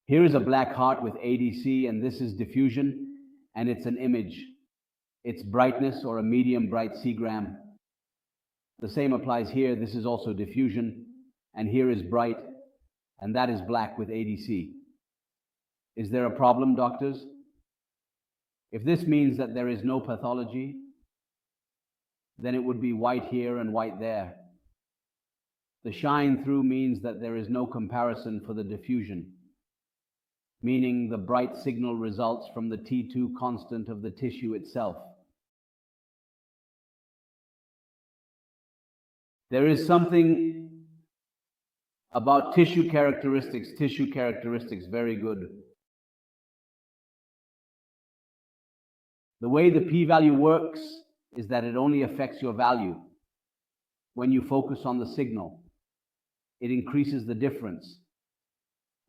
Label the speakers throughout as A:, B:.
A: Here is a black heart with ADC, and this is diffusion, and it's an image. It's brightness or a medium bright C-gram. The same applies here. This is also diffusion, and here is bright, and that is black with ADC. Is there a problem, doctors? If this means that there is no pathology, then it would be white here and white there. The shine through means that there is no comparison for the diffusion, meaning the bright signal results from the T2 constant of the tissue itself. There is something about tissue characteristics, very good. The way the p-value works is that it only affects your value. When you focus on the signal, it increases the difference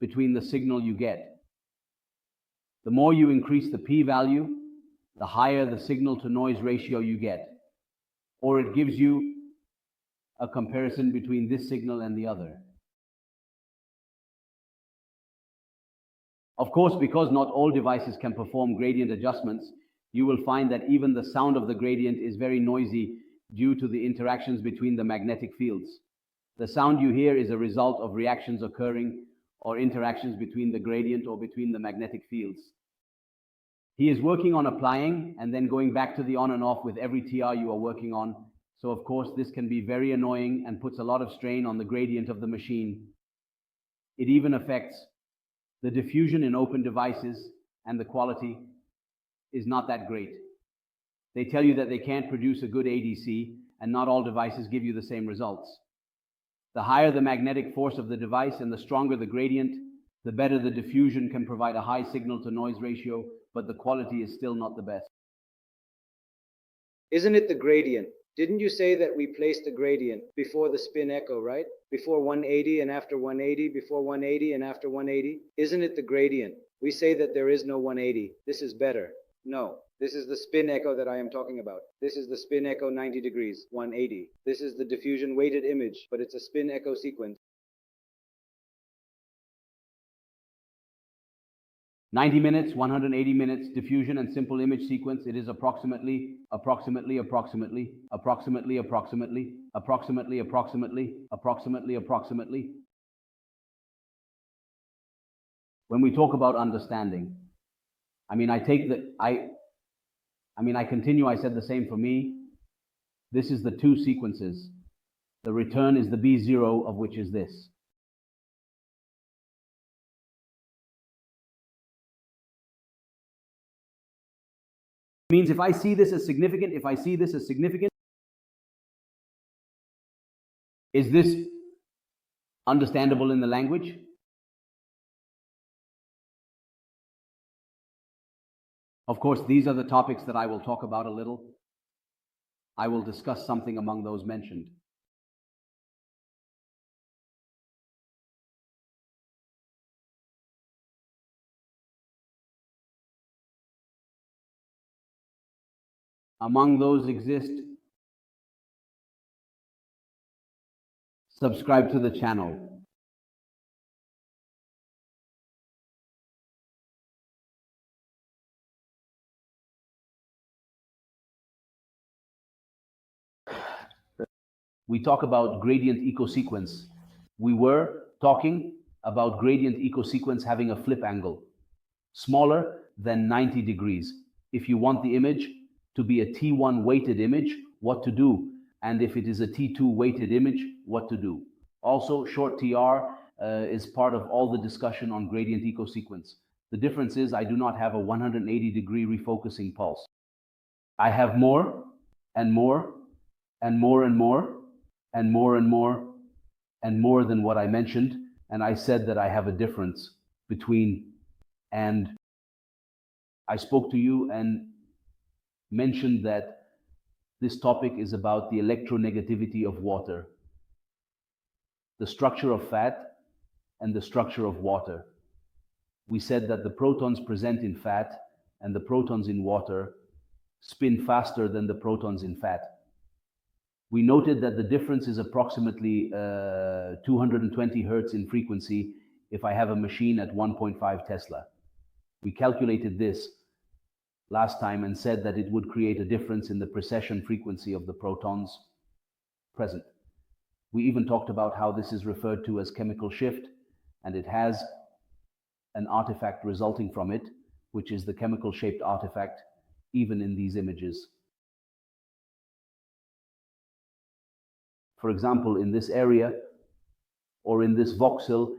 A: between the signal you get. The more you increase the p-value, the higher the signal-to-noise ratio you get, or it gives you a comparison between this signal and the other. Of course, because not all devices can perform gradient adjustments, you will find that even the sound of the gradient is very noisy due to the interactions between the magnetic fields. The sound you hear is a result of reactions occurring or interactions between the gradient or between the magnetic fields. He is working on applying and then going back to the on and off with every TR you are working on. So of course this can be very annoying and puts a lot of strain on the gradient of the machine. It even affects the diffusion in open devices, and the quality is not that great. They tell you that they can't produce a good ADC, and not all devices give you the same results. The higher the magnetic force of the device and the stronger the gradient, the better the diffusion can provide a high signal-to-noise ratio, but the quality is still not the best.
B: Isn't it the gradient? Didn't you say that we placed the gradient before the spin echo, right? Before 180 and after 180, before 180 and after 180? Isn't it the gradient? We say that there is no 180. This is better. No, this is the spin echo that I am talking about. This is the spin echo 90 degrees, 180. This is the diffusion weighted image, but it's a spin echo sequence.
A: 90 minutes, 180 minutes, diffusion and simple image sequence. It is approximately. When we talk about understanding, I continue, I said the same for me. This is the two sequences. The return is the B0, of which is this. Means if I see this as significant, is this understandable in the language? Of course, these are the topics that I will talk about a little. I will discuss something among those mentioned. Among those exist, subscribe to the channel. We talk about gradient ecosequence. We were talking about gradient ecosequence having a flip angle, smaller than 90 degrees. If you want the image to be a T1 weighted image, what to do? And if it is a T2 weighted image, what to do? Also, short TR is part of all the discussion on gradient ecosequence. The difference is I do not have a 180 degree refocusing pulse. I have more and more and more and more and more and more and more than what I mentioned. And I said that I have a difference between, and I spoke to you and mentioned that this topic is about the electronegativity of water, the structure of fat and the structure of water. We said that the protons present in fat and the protons in water spin faster than the protons in fat. We noted that the difference is approximately 220 hertz in frequency if I have a machine at 1.5 Tesla. We calculated this last time and said that it would create a difference in the precession frequency of the protons present. We even talked about how this is referred to as chemical shift, and it has an artifact resulting from it, which is the chemical shaped artifact, even in these images. For example, in this area, or in this voxel,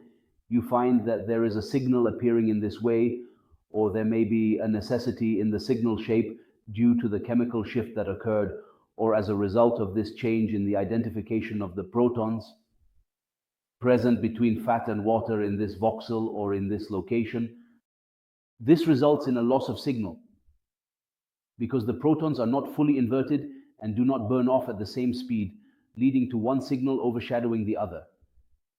A: you find that there is a signal appearing in this way, or there may be a necessity in the signal shape due to the chemical shift that occurred, or as a result of this change in the identification of the protons present between fat and water in this voxel or in this location. This results in a loss of signal because the protons are not fully inverted and do not burn off at the same speed, leading to one signal overshadowing the other.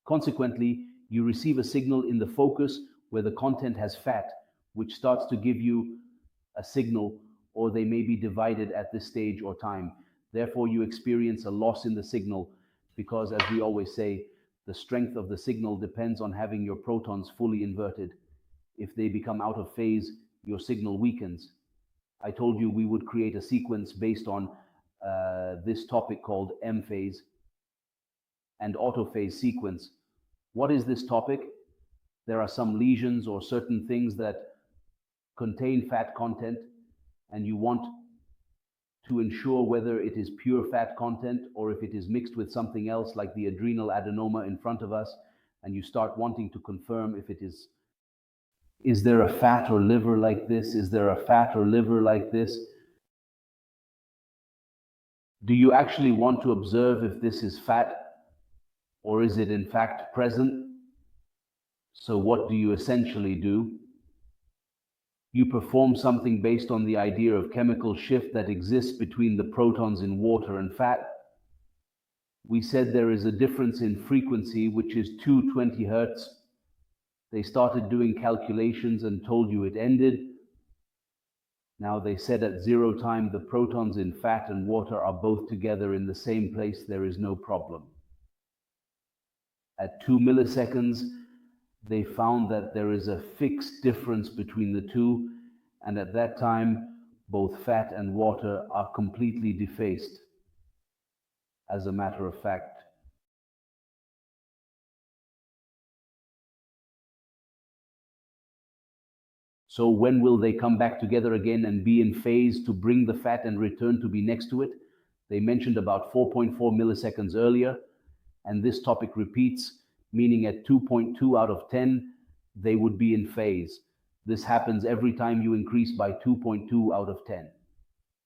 A: Consequently, you receive a signal in the focus where the content has fat, which starts to give you a signal, or they may be divided at this stage or time. Therefore, you experience a loss in the signal because, as we always say, the strength of the signal depends on having your protons fully inverted. If they become out of phase, your signal weakens. I told you we would create a sequence based on this topic called M phase and autophase sequence. What is this topic? There are some lesions or certain things that contain fat content, and you want to ensure whether it is pure fat content or if it is mixed with something else like the adrenal adenoma in front of us, and you start wanting to confirm if it is there a fat or liver like this? Is there a fat or liver like this? Do you actually want to observe if this is fat or is it in fact present? So what do you essentially do? You perform something based on the idea of chemical shift that exists between the protons in water and fat. We said there is a difference in frequency, which is 220 Hertz. They started doing calculations and told you it ended. Now they said at 0 time the protons in fat and water are both together in the same place, there is no problem. At 2 milliseconds, they found that there is a fixed difference between the two, and at that time, both fat and water are completely defaced. As a matter of fact, so when will they come back together again and be in phase to bring the fat and return to be next to it? They mentioned about 4.4 milliseconds earlier, and this topic repeats, meaning at 2.2 out of 10, they would be in phase. This happens every time you increase by 2.2 out of 10.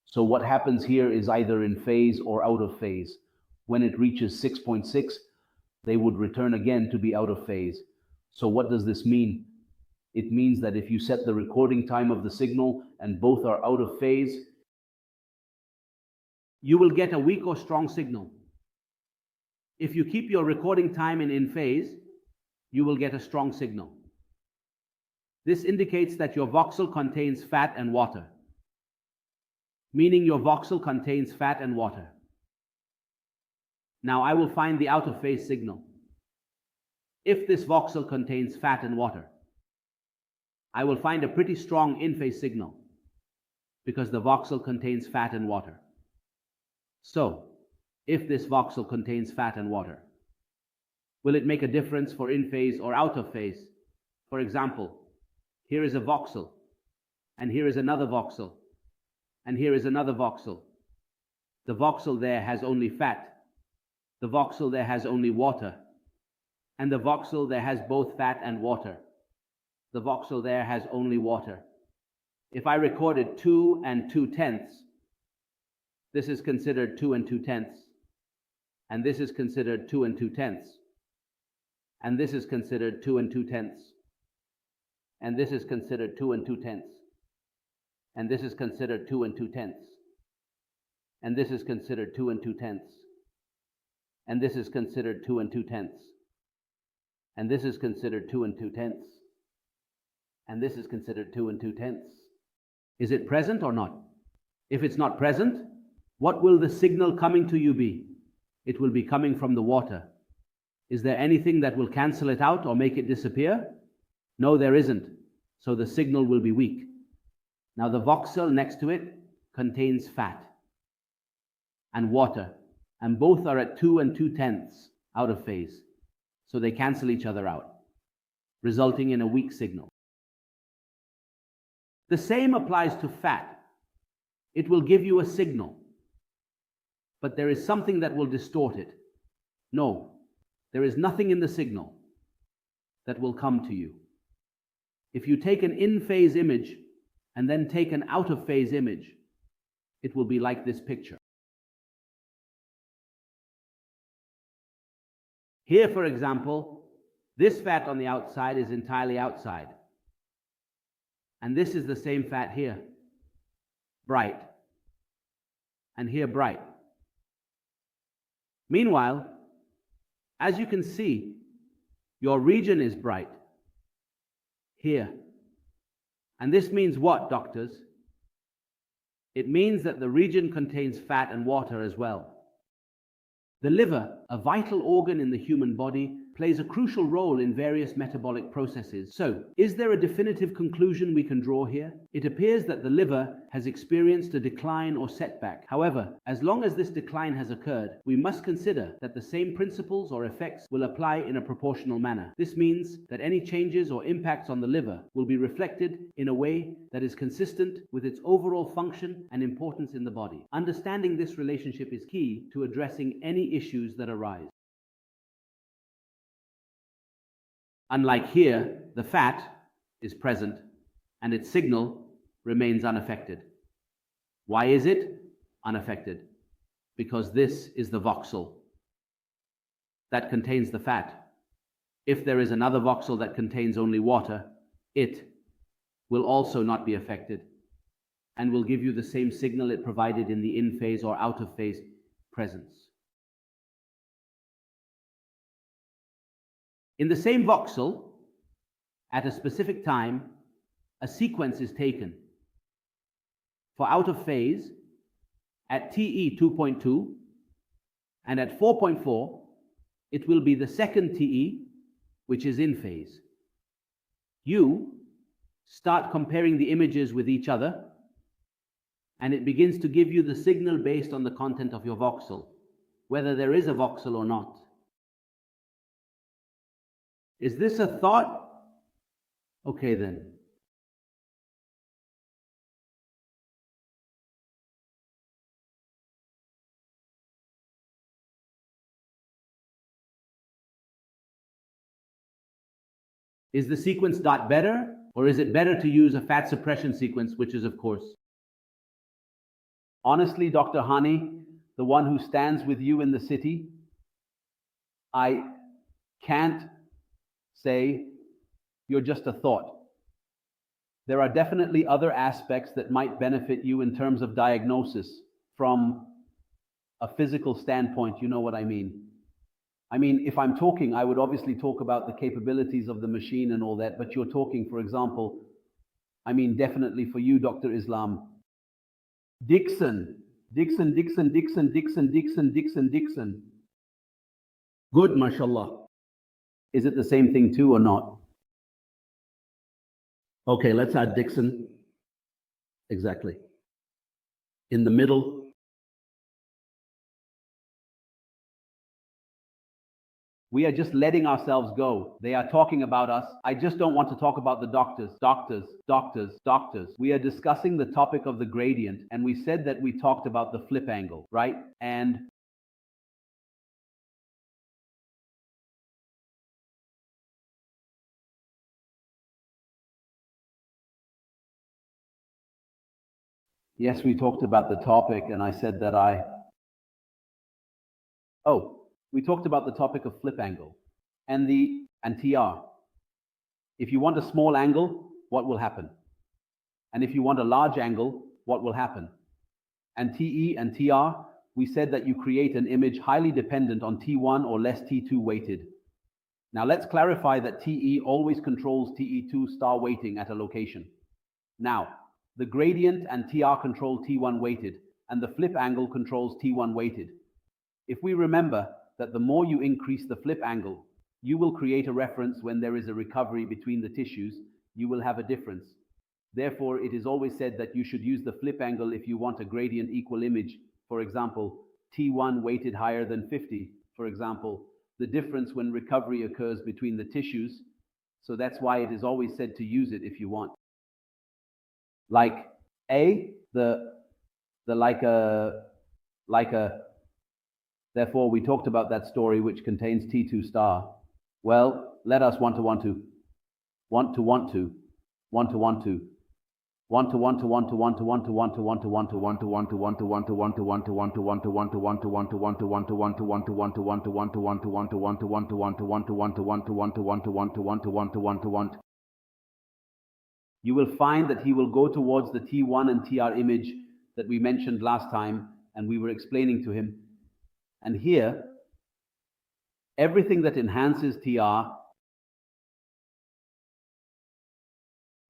A: So what happens here is either in phase or out of phase. When it reaches 6.6, they would return again to be out of phase. So what does this mean? It means that if you set the recording time of the signal and both are out of phase, you will get a weak or strong signal. If you keep your recording time in phase, you will get a strong signal. This indicates that your voxel contains fat and water, meaning your voxel contains fat and water. Now I will find the out of phase signal. If this voxel contains fat and water, I will find a pretty strong in-phase signal because the voxel contains fat and water. So, if this voxel contains fat and water, will it make a difference for in-phase or out of phase? For example, here is a voxel, and here is another voxel, and here is another voxel. The voxel there has only fat, the voxel there has only water, and the voxel there has both fat and water. The voxel there has only water. If I recorded 2 and 2/10, this is considered 2 and 2/10, and this is considered 2 and 2/10, and this is considered 2 and 2/10, and this is considered 2 and 2/10, and this is considered 2 and 2/10, and this is considered 2 and 2/10, and this is considered 2 and 2/10, and this is considered 2 and 2/10, and this is considered 2 and 2/10. Is it present or not? If it's not present, what will the signal coming to you be? It will be coming from the water. Is there anything that will cancel it out or make it disappear? No, there isn't. So the signal will be weak. Now the voxel next to it contains fat and water, and both are at 2 2/10 out of phase. So they cancel each other out, resulting in a weak signal. The same applies to fat. It will give you a signal, but there is something that will distort it. No, there is nothing in the signal that will come to you. If you take an in-phase image and then take an out-of-phase image, it will be like this picture. Here, for example, this fat on the outside is entirely outside. And this is the same fat here, bright. And here, bright. Meanwhile, as you can see, your region is bright here. And this means what, doctors? It means that the region contains fat and water as well. The liver, a vital organ in the human body, plays a crucial role in various metabolic processes. So, is there a definitive conclusion we can draw here? It appears that the liver has experienced a decline or setback. However, as long as this decline has occurred, we must consider that the same principles or effects will apply in a proportional manner. This means that any changes or impacts on the liver will be reflected in a way that is consistent with its overall function and importance in the body. Understanding this relationship is key to addressing any issues that arise. Unlike here, the fat is present and its signal remains unaffected. Why is it unaffected? Because this is the voxel that contains the fat. If there is another voxel that contains only water, it will also not be affected and will give you the same signal it provided in the in-phase or out-of-phase presence. In the same voxel, at a specific time, a sequence is taken. For out of phase, at TE 2.2 and at 4.4, it will be the second TE, which is in phase. You start comparing the images with each other, and it begins to give you the signal based on the content of your voxel, whether there is a voxel or not. Is this a thought? Okay then. Is the sequence dot better, or is it better to use a fat suppression sequence, which is of course? Honestly, Dr. Hani, the one who stands with you in the city, I can't say you're just a thought. There are definitely other aspects that might benefit you in terms of diagnosis from a physical standpoint, you know what I mean. If I'm talking, I would obviously talk about the capabilities of the machine and all that, but you're talking, for example, definitely for you, Dr. Islam. Dixon. Good, mashallah. Is it the same thing too or not? Okay, let's add Dixon. Exactly. In the middle. We are just letting ourselves go. They are talking about us. I just don't want to talk about the doctors. We are discussing the topic of the gradient, and we said that we talked about the flip angle, right? And yes, we talked about the topic, and I said that we talked about the topic of flip angle and TR. If you want a small angle, what will happen? And if you want a large angle, what will happen? And TE and TR, we said that you create an image highly dependent on T1 or less T2 weighted. Now let's clarify that TE always controls TE2 star weighting at a location. Now, the gradient and TR control T1 weighted, and the flip angle controls T1 weighted. If we remember, that the more you increase the flip angle, you will create a reference when there is a recovery between the tissues, you will have a difference. Therefore, it is always said that you should use the flip angle if you want a gradient equal image. For example, T1 weighted higher than 50, for example, the difference when recovery occurs between the tissues. So that's why it is always said to use it if you want. Like A, like a, therefore we talked about that story which contains T2 star. Well, let us want to you will find that he will go towards the T1 and TR image that we mentioned last time and we were explaining to him. And here, everything that enhances TR,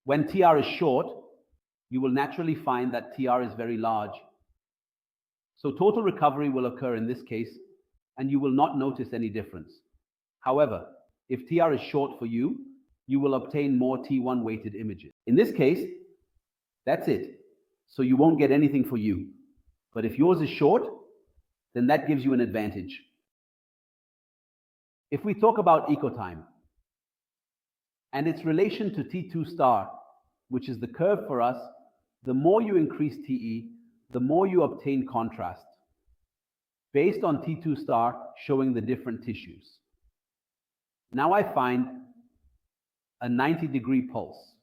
A: when TR is short, you will naturally find that TR is very large. So total recovery will occur in this case, and you will not notice any difference. However, if TR is short for you, you will obtain more T1 weighted images. In this case, that's it. So you won't get anything for you. But if yours is short, then that gives you an advantage. If we talk about echo time and its relation to T2 star, which is the curve for us, the more you increase TE, the more you obtain contrast, based on T2 star showing the different tissues. Now I find a 90-degree pulse.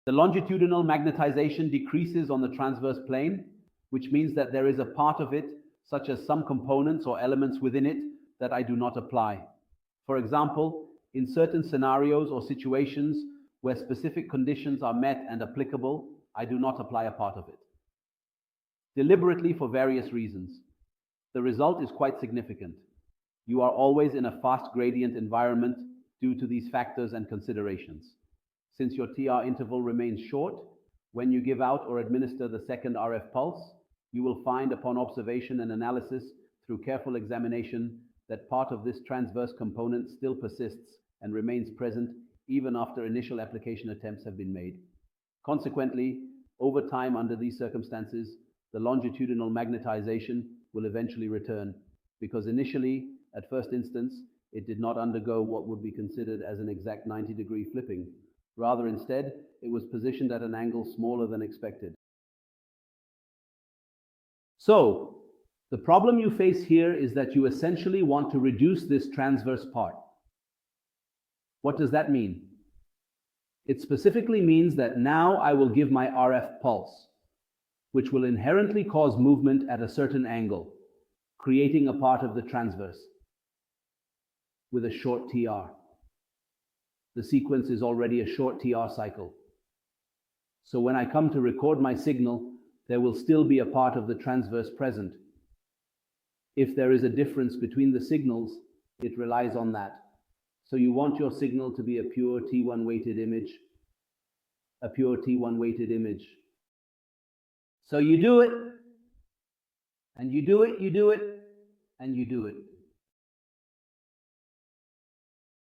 A: The longitudinal magnetization decreases on the transverse plane, which means that there is a part of it, such as some components or elements within it, that I do not apply. For example, in certain scenarios or situations where specific conditions are met and applicable, I do not apply a part of it. Deliberately for various reasons. The result is quite significant. You are always in a fast gradient environment due to these factors and considerations. Since your TR interval remains short, when you give out or administer the second RF pulse, you will find upon observation and analysis through careful examination that part of this transverse component still persists and remains present even after initial application attempts have been made. Consequently, over time under these circumstances, the longitudinal magnetization will eventually return, because initially, at first instance, it did not undergo what would be considered as an exact 90-degree flipping. Rather, instead, it was positioned at an angle smaller than expected. So, the problem you face here is that you essentially want to reduce this transverse part. What does that mean? It specifically means that now I will give my RF pulse, which will inherently cause movement at a certain angle, creating a part of the transverse with a short TR. The sequence is already a short TR cycle. So when I come to record my signal, there will still be a part of the transverse present. If there is a difference between the signals, it relies on that. So you want your signal to be a pure T1 weighted image, a pure T1 weighted image. So you do it, and you do it, you do it, and you do it.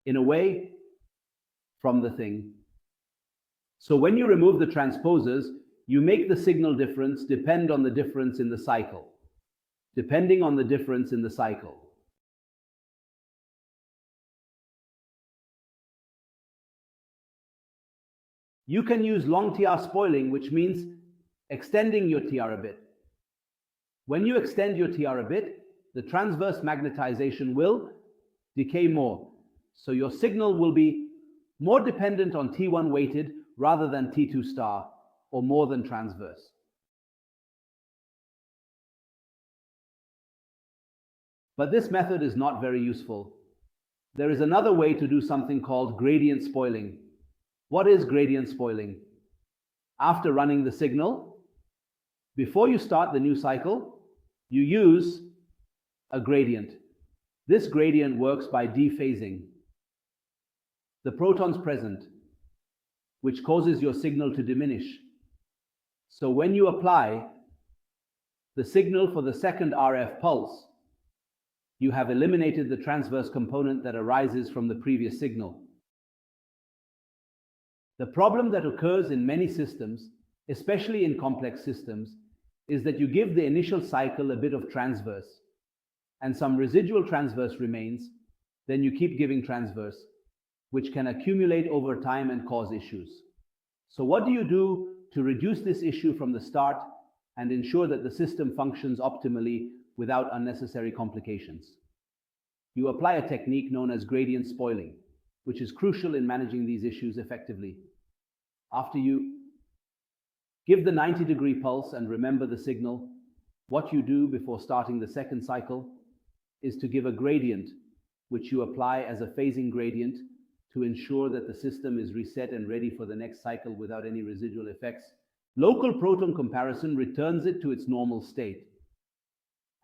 A: In a way, from the thing. So when you remove the transposers, you make the signal difference depend on the difference in the cycle. Depending on the difference in the cycle. You can use long TR spoiling, which means extending your TR a bit. When you extend your TR a bit, the transverse magnetization will decay more. So your signal will be more dependent on T1 weighted rather than T2 star, or more than transverse. But this method is not very useful. There is another way to do something called gradient spoiling. What is gradient spoiling? After running the signal, before you start the new cycle, you use a gradient. This gradient works by dephasing the protons present, which causes your signal to diminish. So when you apply the signal for the second RF pulse, you have eliminated the transverse component that arises from the previous signal. The problem that occurs in many systems, especially in complex systems, is that you give the initial cycle a bit of transverse, and some residual transverse remains, then you keep giving transverse, which can accumulate over time and cause issues. So what do you do to reduce this issue from the start and ensure that the system functions optimally without unnecessary complications? You apply a technique known as gradient spoiling, which is crucial in managing these issues effectively. After you give the 90-degree pulse and remember the signal, what you do before starting the second cycle is to give a gradient, which you apply as a phasing gradient to ensure that the system is reset and ready for the next cycle without any residual effects. Local proton comparison returns it to its normal state,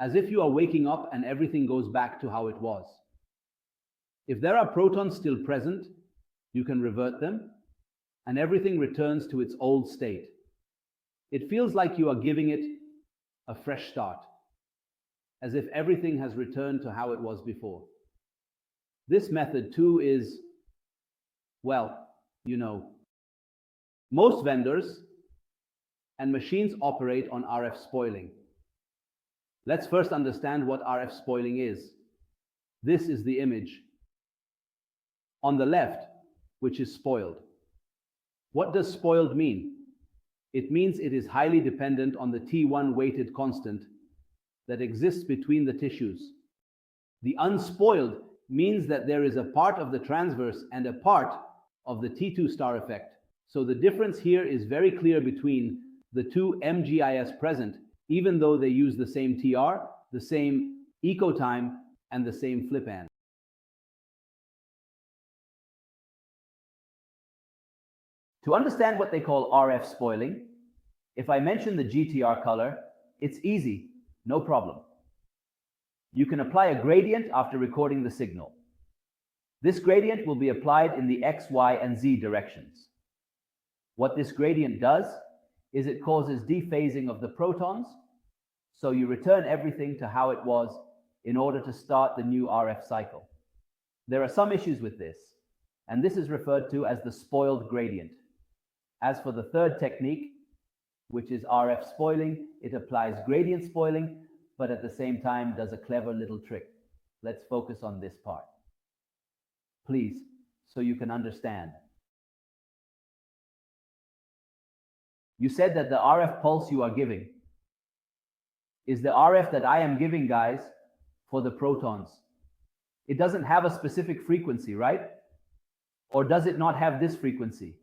A: as if you are waking up and everything goes back to how it was. If there are protons still present, you can revert them, and everything returns to its old state. It feels like you are giving it a fresh start, as if everything has returned to how it was before. This method too is, well, most vendors and machines operate on RF spoiling. Let's first understand what RF spoiling is. This is the image on the left, which is spoiled. What does spoiled mean? It means it is highly dependent on the T1 weighted constant that exists between the tissues. The unspoiled means that there is a part of the transverse and a part of the T2 star effect. So the difference here is very clear between the two MGIS present, even though they use the same TR, the same echo time, and the same flip band. To understand what they call RF spoiling, if I mention the GTR color, it's easy, no problem. You can apply a gradient after recording the signal. This gradient will be applied in the X, Y, and Z directions. What this gradient does is it causes dephasing of the protons, so you return everything to how it was in order to start the new RF cycle. There are some issues with this, and this is referred to as the spoiled gradient. As for the third technique, which is RF spoiling, it applies gradient spoiling, but at the same time does a clever little trick. Let's focus on this part, please, so you can understand. You said that the RF pulse you are giving is the RF that I am giving, guys, for the protons. It doesn't have a specific frequency, right? Or does it not have this frequency?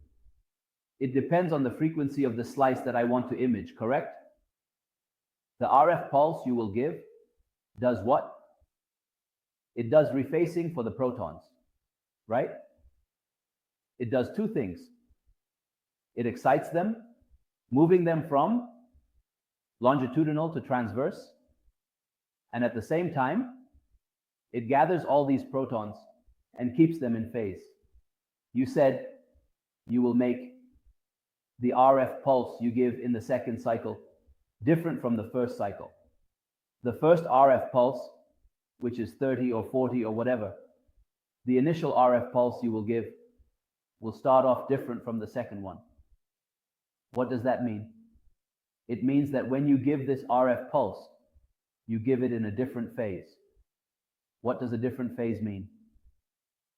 A: It depends on the frequency of the slice that I want to image, correct? The RF pulse you will give does what? It does refacing for the protons, right? It does two things. It excites them, moving them from longitudinal to transverse, and at the same time, it gathers all these protons and keeps them in phase. You said you will make the RF pulse you give in the second cycle different from the first cycle. The first RF pulse, which is 30 or 40 or whatever, the initial RF pulse you will give will start off different from the second one. What does that mean? It means that when you give this RF pulse, you give it in a different phase. What does a different phase mean?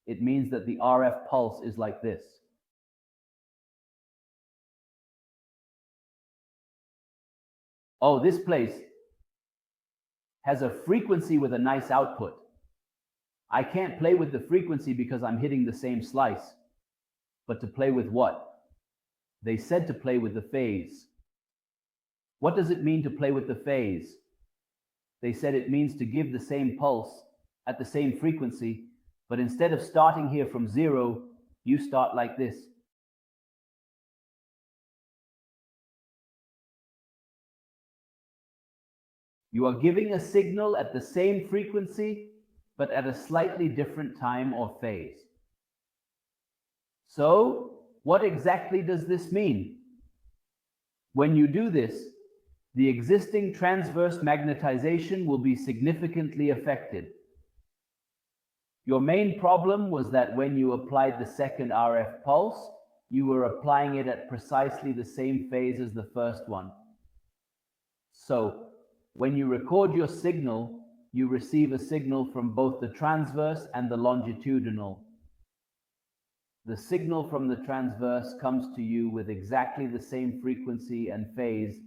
A: It means that the RF pulse is like this. Oh, this place has a frequency with a nice output. I can't play with the frequency because I'm hitting the same slice. But to play with what? They said to play with the phase. What does it mean to play with the phase? They said it means to give the same pulse at the same frequency, but instead of starting here from 0, you start like this. You are giving a signal at the same frequency, but at a slightly different time or phase. So, what exactly does this mean? When you do this, the existing transverse magnetization will be significantly affected. Your main problem was that when you applied the second RF pulse, you were applying it at precisely the same phase as the first one. So, when you record your signal, you receive a signal from both the transverse and the longitudinal. The signal from the transverse comes to you with exactly the same frequency and phase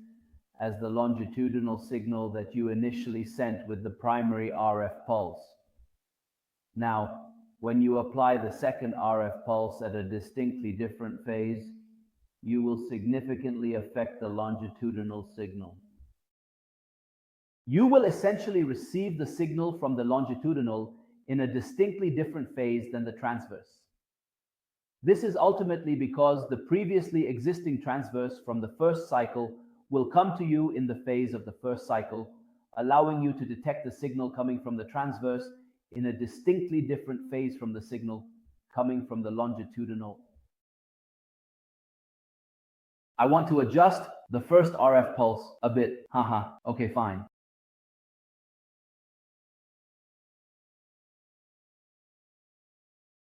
A: as the longitudinal signal that you initially sent with the primary RF pulse. Now, when you apply the second RF pulse at a distinctly different phase, you will significantly affect the longitudinal signal. You will essentially receive the signal from the longitudinal in a distinctly different phase than the transverse. This is ultimately because the previously existing transverse from the first cycle will come to you in the phase of the first cycle, allowing you to detect the signal coming from the transverse in a distinctly different phase from the signal coming from the longitudinal. I want to adjust the first RF pulse a bit. Okay, fine.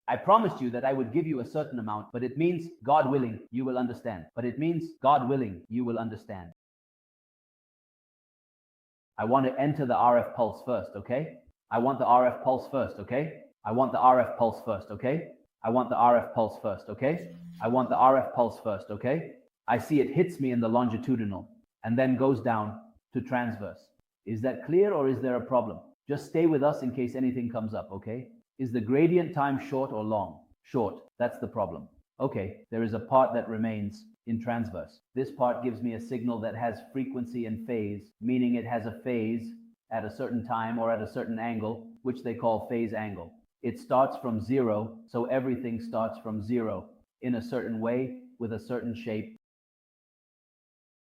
A: I promised you that I would give you a certain amount, but it means, God willing, you will understand. I want to enter the RF pulse first, okay? I want the RF pulse first, okay? I want the RF pulse first, okay? I want the RF pulse first, okay? I want the RF pulse first, okay? I see it hits me in the longitudinal and then goes down to transverse. Is that clear or is there a problem? Just stay with us in case anything comes up, okay? Is the gradient time short or long? Short, that's the problem. Okay, there is a part that remains in transverse. This part gives me a signal that has frequency and phase, meaning it has a phase at a certain time or at a certain angle, which they call phase angle. It starts from zero, so everything starts from zero in a certain way with a certain shape